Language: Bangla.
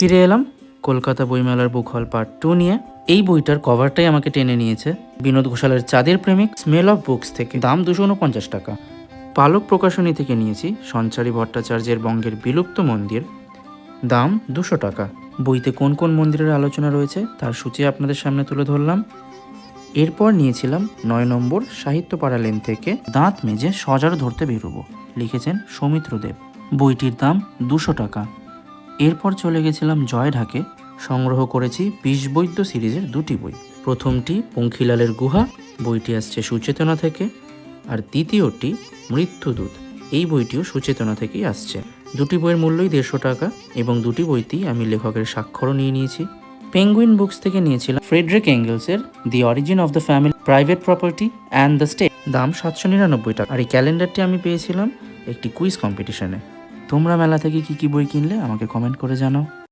ফিরে এলাম কলকাতা বইমেলার বুক হল পার্ট 2 নিয়ে। এই বইটার কভারটাই আমাকে টেনে নিয়েছে। বিনোদ ঘোষালের চাঁদের প্রেমিক স্মেল অফ বুকস থেকে। দাম 249 টাকা। পালক প্রকাশনী থেকে নিয়েছি সঞ্চারী ভট্টাচার্যের বঙ্গের বিলুপ্ত মন্দির। দাম 200 টাকা। বইতে কোন কোন মন্দিরের আলোচনা রয়েছে তার সূচি আপনাদের সামনে তুলে ধরলাম। এরপর নিয়েছিলাম 9 নম্বর সাহিত্য পাড়া লেন থেকে দাঁত মেজে সজার ধরতে বেরোবো, লিখেছেন সৌমিত্র দেব। বইটির দাম 200 টাকা। এরপর চলে গেছিলাম জয়ঢাকে। সংগ্রহ করেছি বিষবৈদ্য সিরিজের 2টি বই। প্রথমটি পঙ্খিলালের গুহা, বইটি আসছে সুচেতনা থেকে, আর দ্বিতীয়টি মৃত্যুদূত, এই বইটিও সুচেতনা থেকেই আসছে। দুটি বইয়ের মূল্যই 150 টাকা এবং দুটি বইতেই আমি লেখকের স্বাক্ষরও নিয়ে নিয়েছি। পেঙ্গুইন বুকস থেকে নিয়েছিলাম ফ্রেডরিক এঙ্গেলসের the origin of the family, private property and the state. দাম 799 টাকা। আর এই ক্যালেন্ডারটি আমি পেয়েছিলাম একটি কুইজ কম্পিটিশনে। তোমরা মেলা থেকে কি কি বই কিনলে আমাকে কমেন্ট করে জানাও।